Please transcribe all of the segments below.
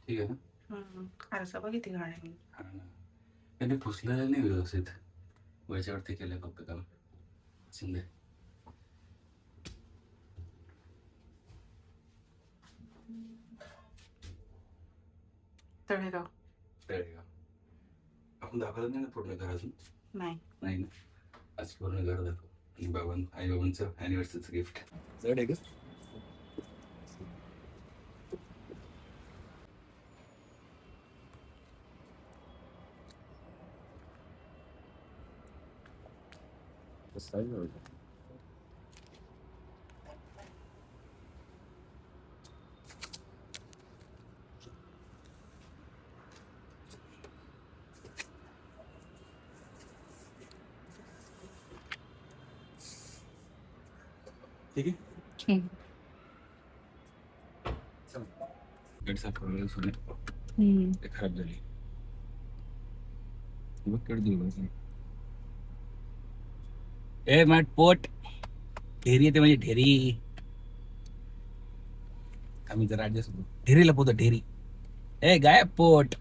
ठीक आहे ना. आरसा बघ किती घाण आहे. हा ना, त्यांनी पुसलेलं नाही व्यवस्थित, वरच्यावरती केलंय फक्त काम. शिंदे तळेगाव तळेगाव. आपण दाखवलं नाही ना पूर्ण घर अजून? नाही. नाही ना, आज पूर्ण घर दाखव. आई बाबांचं अॅनिव्हर्सरीचं गिफ्ट. जड आहे का? ठीक आहे. गट साफ करायला सोडले, ते खराब झाली. बघ कडे दिवस. ए मॅट पोट ढेरी येते म्हणजे ढेरी. आम्ही जरा ऍडजस्ट होतो. ढेरी लपवतो ढेरी. ए गायब पोट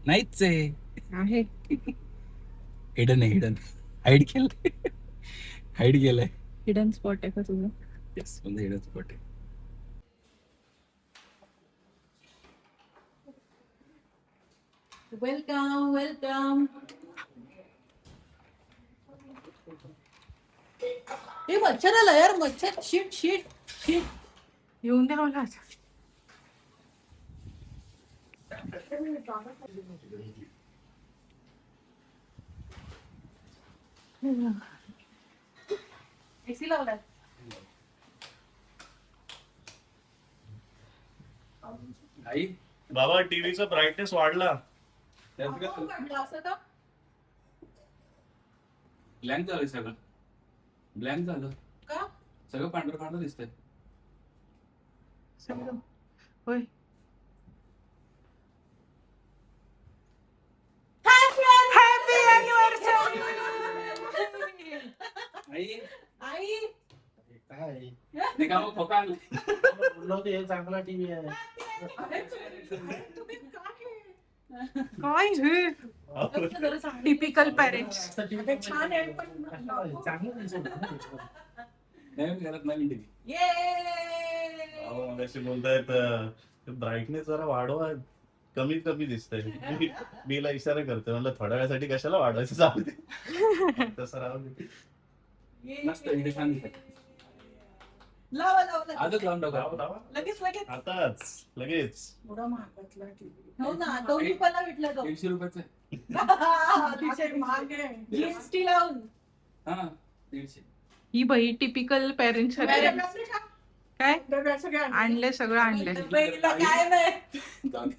नाहीच आहे. हिडन आहे, हिडन. हाईड केलंय. हाईड केलंय. हिडन स्पॉट आहे का तुझं? येस, म्हणजे हिडन स्पॉट आहे. Welcome welcome. हे मच्छर आला यार, मच्छर. Sheet sheet sheet. येऊन द्या मला. एसी लावलाय. आई बाबा टीव्हीचा ब्राईटनेस वाढला. असं का? ब्लँक झालंय सगळं. ब्लँक झालं का? सगळं, पांढरं पांढरं दिसतंय. होय. आई आई काय ते का मग खोका आणलं? बोललो होतो, हे चांगला टीव्ही आहे. काय हे टिपिकल पेरेंट्स. असं TV छान आहे पण चांगलं दिसत नवीन घरात नवीन टीव्ही. अहो, मगाशी बोलतायत ब्राईटनेस जरा वाढवा, कमी कमी दिसतंय. मीला इशारा करतोय, म्हणलं थोड्या वेळासाठी कशाला वाढवायचं, चालू दे तसं राहू दे. मस्त इथे छान दिसतंय. लावा लावा आजच लावून टाका. लावा, लावा. लगेच लगेच. आताच लगेच. एवढा महागातला टीव्ही. हो ना, 2 रुपयाला भेटला तो. 150 रुपयाचं आहे. अतिशय महाग आहे. जीएसटी लावून. हा 150. ही बाई टिपिकल पेरेंट्स काय आणले, सगळं आणले. काय नाही. बंद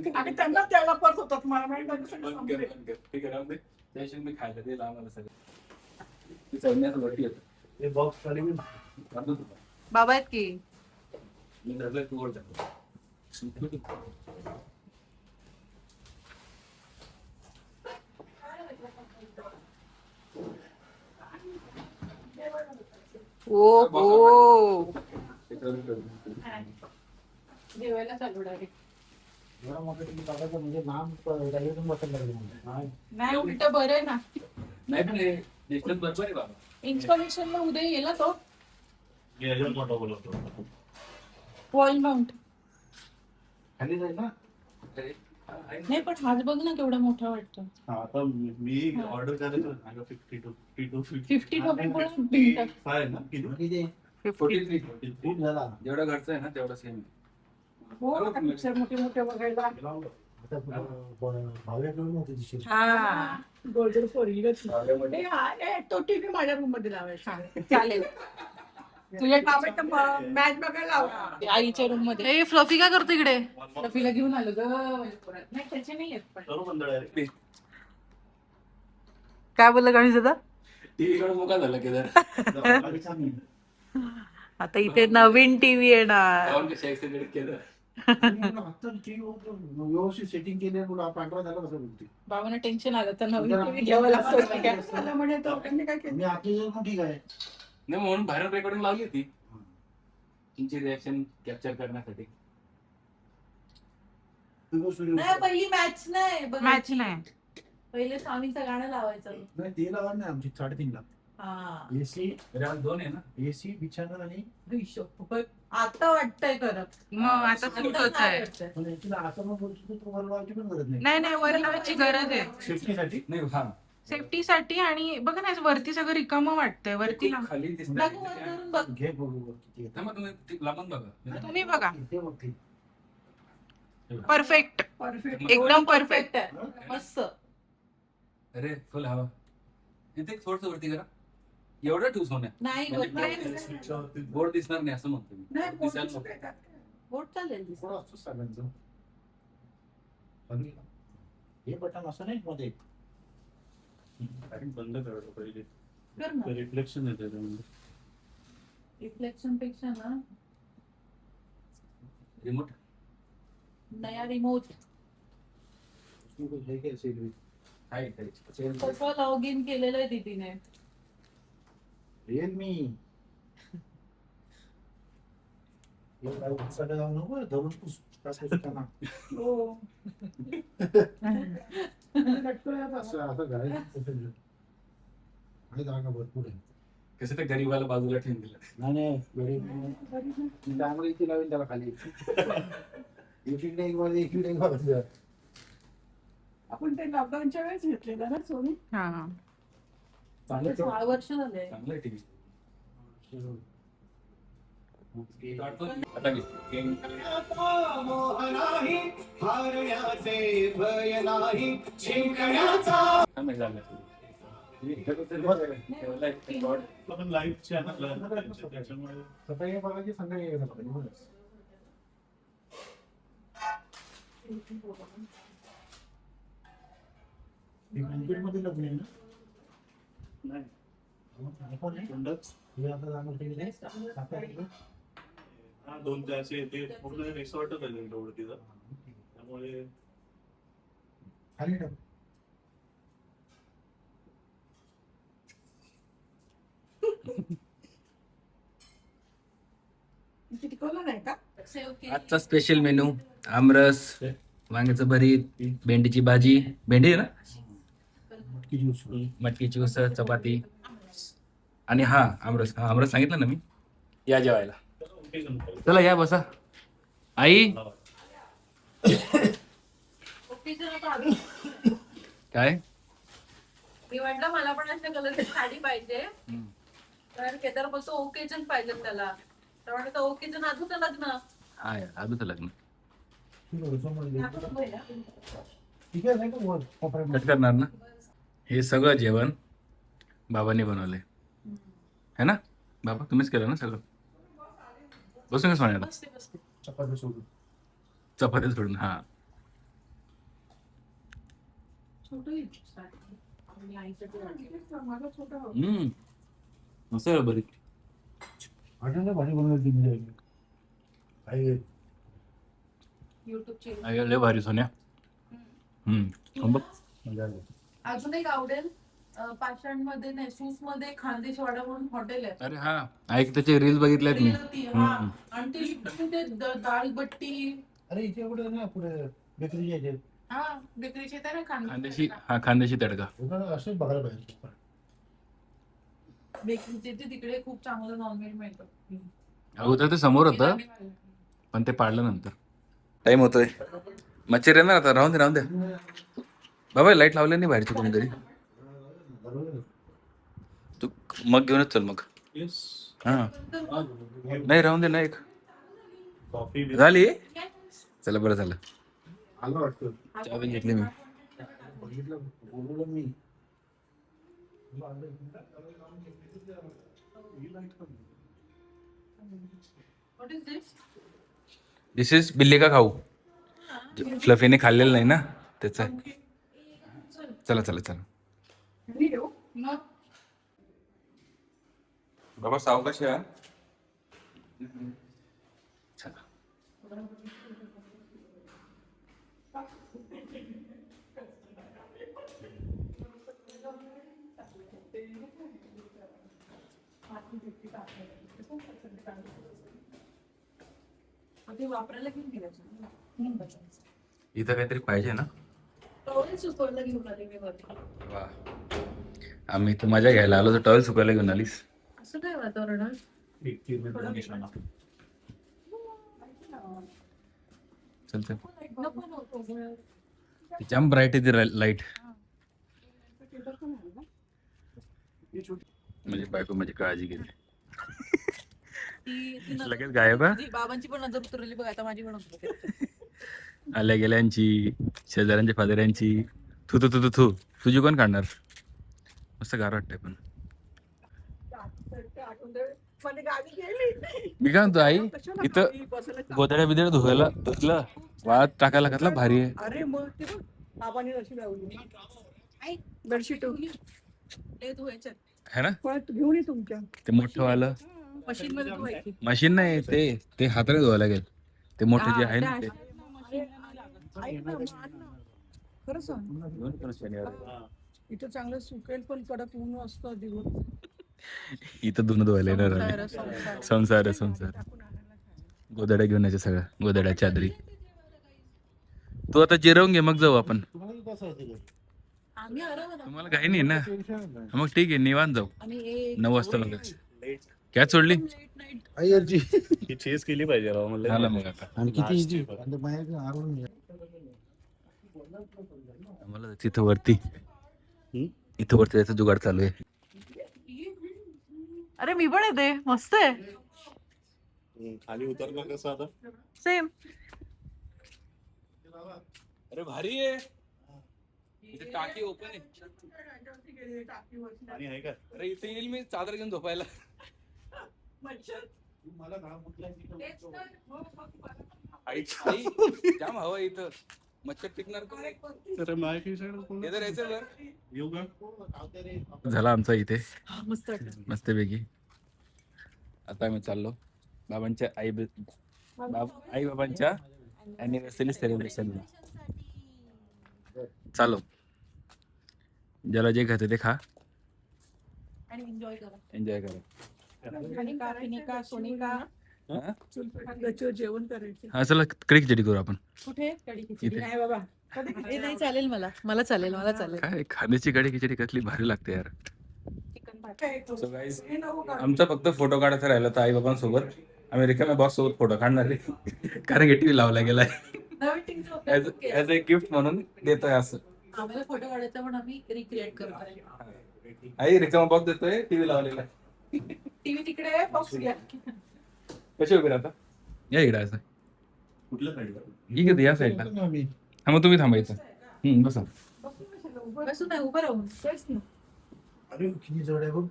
कर. आणि त्यांना त्याला परत होतात मला बंद कर, बंद कर. ठीक आहे, राहू दे. त्याशिवाय मी खायला ते आम्हाला सगळं. ती चढण्यास वरती येतं. हे बॉक्स खाली मी काढतो तुला. बाबा आहेत की. मी धरलंय, तू वर टाक. ओ हो. जेवायला चालू डायरेक्ट. एवढा मोठा टीव्ही टाकायचा म्हणजे नाम डायरेक्ट बसायला लागलं. नाही, उलट बरं आहे ना. नाही पण हे डिस्टन्स बरोबर आहे बाबा. इन्स्टॉलेशनला उद्या येईल ना तो. याच्यावर मोठा बोलवतो. Wall mount. खाली जाईल ना. अरे, नाही पण हाच बघ ना केवढा मोठा वाटतो. आता मी ऑर्डर करायचं 50 ना किती? किती 43. खूप झाला. जेवढा घरचा आहे ना तेवढा सेम. हो, आता पिक्चर मोठे मोठे बघायला. आता भाव्याकडून होती ती शिर्डी. हा गोल्डन फोरी तो टीव्ही माझ्या रूम मध्ये लावायचा. चालेल. तुझ्या टॉमॅटो मॅच बघायला लाव आईच्या रूम मध्ये. फ्लफी काय करतो इकडे? फ्लफीला घेऊन आलो ग. नाही त्याचे नाही येत पण. करू बंद डायरेक्ट. काय बोललं गणेश दादा? टीव्ही कडे मोका झाला केदार. आता इथे नवीन टीव्ही येणार. जाऊन कशी ऍक्सिडेंट केलं. व्यवस्थित सेटिंग केली, पांढरा झाला कसं बोलते. बाबांना टेन्शन आलं तर नवीन टीव्ही घ्यावं लागतो. मी आपली जर ठीक आहे. नाही म्हणून बाहेर रेकॉर्डिंग लावली होती तुमची रिॲक्शन कॅप्चर करण्यासाठी. नाही पहिली मॅच नाही मॅच नाही. पहिले स्वामीचं गाणं लावायचं. नाही ते लावा ना आमची 3:30 ला. हा एसी दोन आहे ना. एसी बिछाना आणि आता वाटतंय खरं. मग आता सूट होत आहे. पण याची असं मग बोलतो की तुम्हाला लावायची पण गरज नाही. नाही नाही, वर लावायची गरज आहे सेफ्टीसाठी. नाही हा सेफ्टीसाठी. आणि बघा ना वरती सगळं रिकामं वाटतंय. वरती लाव. खाली बघ वर करून बघ. घे बघू किती येतं. तुम्ही लांबून बघा. तुम्ही बघा. इथे बघ ते. परफेक्ट. परफेक्ट एकदम परफेक्ट. मस्त. अरे फुल हवा. इथे थोडस वरती करा. एवढं ठेवू सोन्या. नाही स्विचवरती बोर्ड दिसणार नाही असं म्हणतो मी. नाही, दिसायला नको. बोट चालेल दिसत. थोडं असंच सगळ्यांचं. पण हे बटन असं नाही मध्ये. बंद करायचं पहिले. कर ना. रिफ्लेक्शन येते त्यामध्ये. रिफ्लेक्शन पेक्षा ना रिमोट. नया रिमोट. हे घे सेल्फी. आहे कसं लॉग इन केलेलं आहे दीदीने. रिअलमी. सगळं जाऊ नको धरून पुस असं असं घालायचं. आणि जागा भरपूर आहे. कसं ते गरीबाला बाजूला ठेवून दिलं. नाही त्यामुळे इथे लावेल त्याला खाली. एकीकडे एक बाजू एकीकडे एक बाजू. आपण ते लॉकडाऊनच्या वेळेस घेतलेलं ना सोनी. हा. चांगलं 6 वर्ष झाले. चांगलं आहे टीव्ही. आता घे. काय माहिती झालं. पण लाईव्ह चॅनल आहे त्याच्यामुळे सकाळी बघायची संध्याकाळी मध्ये लग्न आहे ना. नाही कोण आहे? कुंडच. हे आता जाणार ते हा 2-400 ते पूर्ण रिसॉर्टच आहे त्यांच्यावर तिथं. त्यामुळे खाली टाक. टिकवलं नाही का? आजचा स्पेशल मेनू आमरस, वांग्याचं भरीत, भेंडीची भाजी. भेंडी आहे ना. मटकीची उसळ, चपाती आणि हा आमरस. हा आमरस सांगितलं ना मी. या जेवायला. चला या बसा. आई काय मी म्हटलं मला पण अशा कलरची साडी पाहिजे. तर केदार बोलतो ओकेजन पाहिजे त्याला. तर म्हटलं ओकेजन आधूचं लग्न. हा यार आजच लग्न. कट करणार ना. हे सगळं जेवण बाबांनी बनवलंय है ना. बाबा तुम्हीच केलं ना सगळं. बसून सोन्याला. चपाती सोडून. चपाती सोडून. हा मस्त आहे बरी. आठवलं भारी बनवली. लय भारी सोन्या. बघ. अजून एक आवडेल पाषाणमध्ये नाही सूस मध्ये खानदेशवाडा म्हणून हॉटेल आहे. अरे हा ऐक त्याचे रील्स बघितल्यात मी. आणि ते दाल बट्टी. अरे इथे कुठे ना पुढे बेकरी यायचे. हा बेकरीचे येते ना खानदेशी. हा खानदेशी तडका. असंच बघायला पाहिजे. बेकरीचे ते तिकडे खूप चांगलं नॉनव्हेज मिळतं. अगोदर ते समोर होतं पण ते पाडलं नंतर. टाइम होतोय. मच्छर येणार आता. राहून दे बाबा. लाईट लावले नाही बाहेरची कोणीतरी. तू मग घेऊनच चल मग. हा नाही राहून दे ना. एक कॉफी झाली. चला बरं झालं. आलं वाटतं. चहा पण घेतली मी. बघितलं बोलवलं मी. दिस इज बिल्ली का खाऊ. फ्लफीने खाल्लेलं नाही ना त्याचं. चला बाबा सावकाश या. चला ते वापरायला घेऊन गेल्याचं. इथं काहीतरी पाहिजे ना. टॉवेल सुकवायला घेऊन आले मी वरती. वा, आम्ही तर मजा घ्यायला आलो तर टॉवेल सुकायला घेऊन आलीस. असं काय वातावरण आहे? चल चल. नको नको. जाम ब्राईट आहे ती लाईट. म्हणजे बायको माझी काळजी घेते. ती लगेच गायब हा? तुझी बाबांची पण नजर उतरली बघ आता माझी पण उतरली. आल्या गेल्यांची, शेजाऱ्यांच्या फादऱ्यांची. थू थू थू थू थू. तुझी कोण काढणार? मस्त गार वाटतंय पण. मध्ये गाडी गेली. मी काय म्हणतो आई, इथं गोदड्या बिदड्या धुवायला धुतलं, वाळत टाकायला घातला, भारी आहे. अरे मग ते बघ बाबांनी अशी लावली बेडशीट धुवायच्या है ना. घेऊन ये तुमच्या ते मोठं वालं मशीन मध्ये धुवायची. मशीन नाही, ते हाताने धुवायला लागेल. ते मोठे जे आहे ना ते. खरं सांग इथं चांगलं सुकेल पण कडक ऊन असतं दिवस. इथं धुणं धुवायला येणार आले. संसार आहे, संसार. गोदड्या घेऊन यायच्या सगळ्या, गोदड्या चादरी. तू आता जिरवून घे, मग जाऊ आपण. आम्ही आलो ना. तुम्हाला काही नाही ना, मग ठीक आहे, निवांत जाऊ. आणि 9 वाजता लगेच. काय सोडली ही चेस केली पाहिजे राव म्हणलं. झालं मग आता. आणि किती इझी आरून आम्हाला तिथं वरती, इथं वरती त्याचा जुगाड चालू आहे. अरे मी पण येते, मस्त आहे. खाली उतरणार कसं आता? सेम. अरे भारी आहे. इथे टाकी ओपन आहे. आणि आहे का? अरे इथे येईल मी चादर घेऊन झोपायला. आई जाम हवा इथं. मच्छर टिकणार पण नाही. तर माझ्या इथं राहायचं वर. येऊ का? झाला आमचा इथे मस्त वाटतं. मस्तपैकी. आता आम्ही चाललो बाबांच्या आई बाबांच्या अॅनिव्हर्सरी सेलिब्रेशनला. चालो, ज्याला जे खाते ते खा, आणि एन्जॉय करा. एन्जॉय करा. कनिका सोनिका हा? जेवण करायचं. हा चला, कडी खिचडी करू आपण. कुठे कढी खिचडी इथे. नाही बाबा. हे नाही चालेल मला चालेल काय खाण्याची कडी खिचडी कसली भारी लागते यार. चिकन भात. So guys, आमचा फक्त फोटो काढायचा राहिला तर आई बाबांसोबत. आम्ही रिकाम्या बॉक्स सोबत फोटो काढणार आहे, कारण की टीव्ही लावला गेलाय. ऍज अ गिफ्ट म्हणून देतोय असं. आम्हाला फोटो काढायचा पण आम्ही रिक्रिएट करतो. आई रिकामा बॉक्स देतोय, टीव्ही लावलेला. टीव्ही तिकडे बॉक्स घ्या. कशी उभी राहता? या इकडे असं. कुठल्या साईडला? ठीक आहे, या साईडला. हा मग तुम्ही थांबायचं. बसा. बसून नाही, उभं राहून. अरे किती जवळ आहे बघ.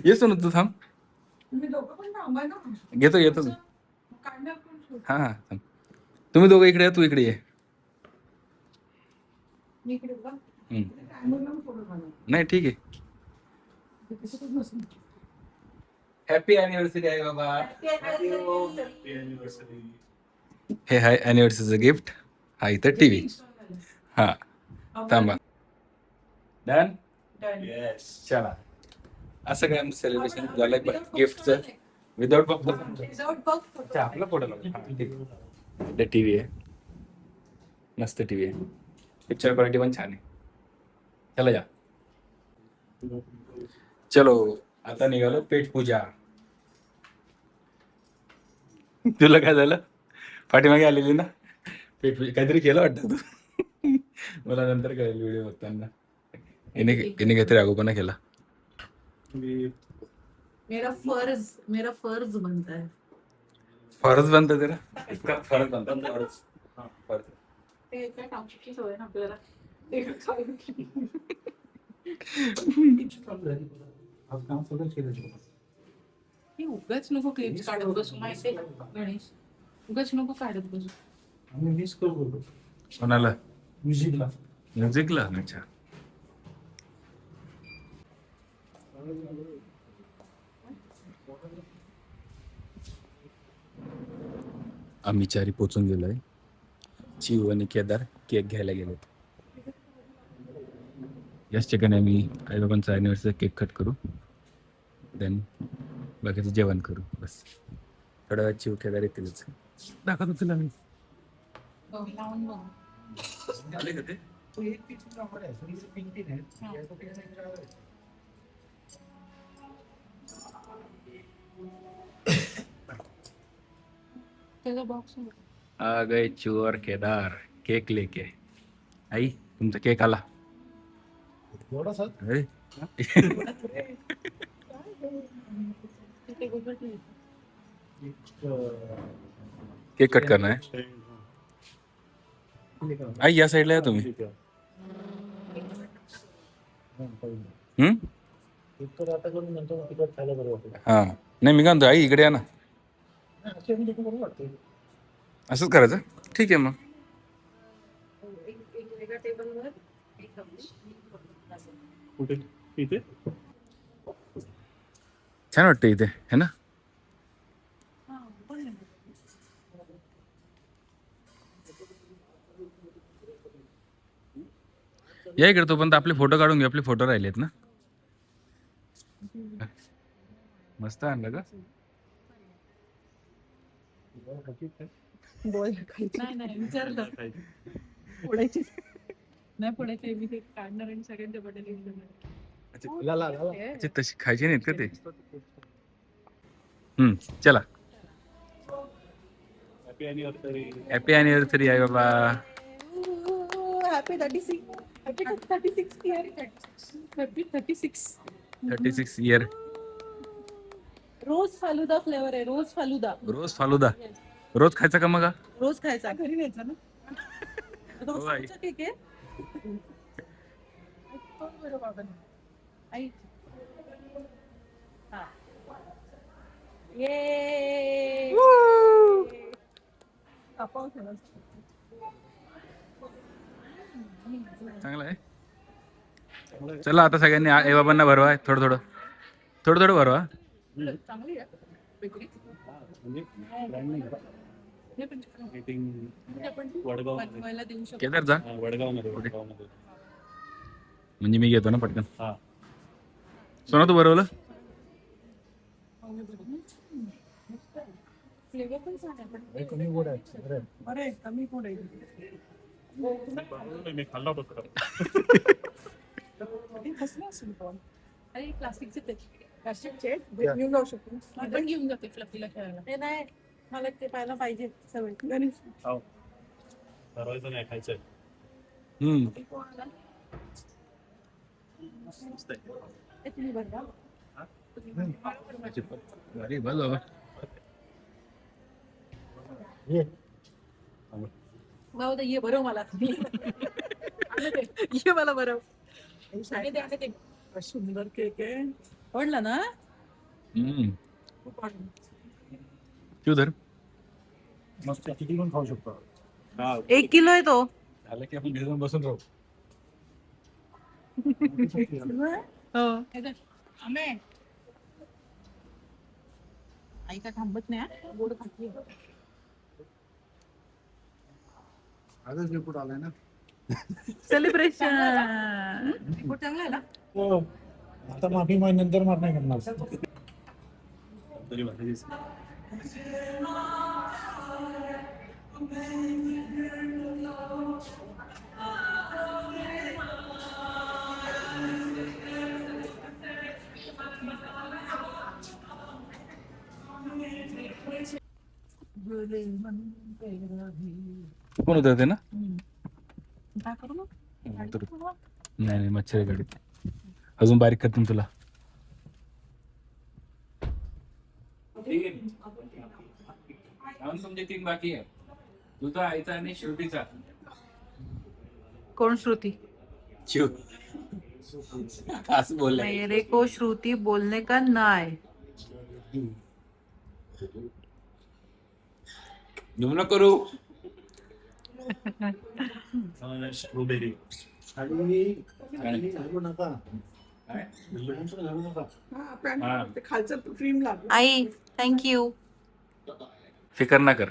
येतो ना तू, थांब. तुम्ही दोघं पण थांबा ना. घेतो मी. काढणार पण. हा हा थांब. तुम्ही दोघं इकडे या, तू इकडे ये. मी इकडे उभा. नाही ठीक आहे. हॅपी अॅनिव्हर्सरी आहे बाबा. हे हाय अॅनिव्हर्सरीचं गिफ्ट. हा इथं टीव्ही. हा थांबा. डन. चला, असं काय आमचं सेलिब्रेशन झालंय गिफ्टचं. Without box. आपला फोटो लावतो. टीव्ही आहे, मस्त टीव्ही आहे. पिक्चर क्वालिटी पण छान आहे. चला या. चलो आता निघालो पेट पूजा. तुला काय झालं? पाठीमागे आलेली ना पेट पूजा. काहीतरी केलं वाटतं तू. मला नंतर कळेल व्हिडिओ बघताना. याने काहीतरी आगोपणा केला. मेरा फर्ज बनता है. फरज बनतं तेरा. इसका फरज बनता. फरज. ते काय टाकूची सवय ना आपल्याला. आज काम सगळं केलं. हे उगाच नको क्लिप्स काढत बसू माहिती आहे का गणेश. उगाच नको काढत बसू. आम्ही मिस करतो कोणाला? म्युझिकला. म्युझिकला. अच्छा. आम्ही चारी पोचून गेलोय. चिव आणि केदार केक घ्यायला गेलेत. याच ठिकाणी आम्ही आई बाबांचा अॅनिव्हर्सरी केक कट करू, देन बाकीचं जेवण करू. बस थोड्या वेळात चिव केदार येतीलच. दाखवतो तुला मी. लावून बघ. झाले का ते? तो एक पिक्चर आवड आहे थोडीशी पिंकी आहे याचं पिक्चर आवड आहे. त्याचा बॉक्स आ गए चोर केदार केक लेके. आई तुमचा केक आला. एवढासा अरे, केक कट करना है. आई या साईडला या तुम्ही. इतकं आता करून नंतर मग तिकट खायला बरं वाटेल. हा नाही मी काय म्हणतो आई इकडे या ना. असे मी तिकडे बरं वाटते. असंच करायचं. ठीक आहे मग. कुठे इथे छान वाटतं इथे है ना. या इकडे तोपर्यंत आपले फोटो काढून घेऊ. आपले फोटो राहिलेत ना. मस्त आणलं का. बोल नाही नाही विचारलं पुढायची नाही पुढायचे मी ते काढणार आणि सगळ्यांच्या बड्डे अच्छा तशी खायची नाहीत का ते. चला. हॅपी अॅनिव्हर्सरी आहे बाबा. Happy 36 happy 36 year happy 36 36 year. Rose falooda flavour आहे रोज फालुदा रोज फालुदा. रोज खायचा का मग हा? रोज खायचा घरी न्यायचा ना हो आई. रोज केक आहे बरं बाबा आई हा ये कापाव ठेवा. चांगला आहे. चला आता सगळ्यांनी आई बाबांना भरवा. थोडं थोडं भरवा. चांगली आहे बेकरी वडगाव बनवायला देऊ शकतो. केदार जा. वडगावमध्ये म्हणजे मी घेतो ना पटकन. हा सोना तू भरवलं. फ्लेवर पण छान आहे पण कमी गोड आहे बरं आहे. बरं आहे कमी कोण आहे मी खाल्ला बघ. कसलं असेल पण अरे प्लास्टिकचे ते प्लास्टिकचे घेऊन जाऊ शकतो आपण घेऊन जाते फ्लफीला खेळायला ते नाही मला ते पाहायला पाहिजे सवय गणेश ठरवायचं नाही खायचंय. ते तुम्ही बघा अरे बस बाबा. ये भाऊ ये भरव मला ये मला भरव सुंदर केक आहे आवडला ना खूप आवडला. तू धर. मस्त किती पण खाऊ शकतो. 1 किलो आहे तो झालं की आपण घेऊन बसून राहू. आई का थांबत नाही गोड खाती आजच रिपोर्ट आलाय ना. सेलिब्रेशन रिपोर्ट चांगला आहे ना. हो आता माफी माग नंतर माफ नाही करणार. तरी भारी कोण उतरते ना. काय करू मग नाही नाही मच्छर आहे गाडीत. अजून बारीक करते तुला. तुमचे 3 बाकी आहे. तुझा आईचा आणि श्रुतीचा. कोण श्रुती शिव असं बोलला. मेरे को श्रुति बोलने का नाय. न करू. स्ट्रॉबेरी घालू नका. घालू नका. खालचं क्रीम लागलं. आई थँक्यू. फिकर ना कर.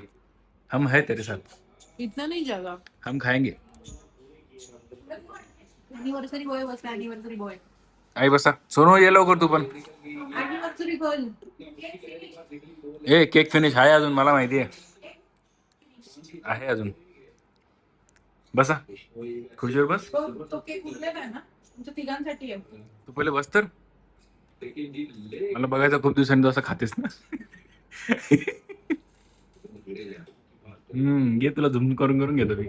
हम है तेरे साथ. इतना नहीं जागा. हम खाएंगे. एनिव्हर्सरी बॉय बसला. Anniversary boy. आई बसा. सोनू ये लवकर तू पण. Anniversary girl. ए केक फिनिश आहे अजून. मला माहिती आहे अजून. बसा खुर्चीवर बस. तो केक उरलेला आहे ना तुमच्या तिघांसाठी आहे. तू पहिले बस तर. मला बघायचं खूप दिवसांनी तू असं खातेस ना. घे तुला झुम करून करून घेतो मी.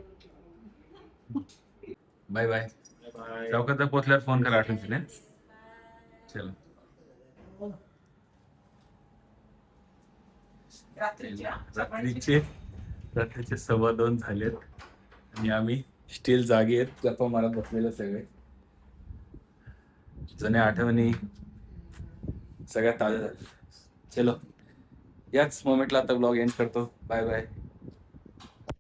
Bye bye. चौकात पोचल्यावर फोन करा आठवण. चल रात्रीचे 2:15 झालेत आणि आम्ही स्टील जागे आहेत, गप्पा मारत बसलेले सगळे. जुन्या आठवणी सगळ्यात ताज्या झाल्या. चलो याच मोमेंटला आता ब्लॉग एंड करतो. Bye bye.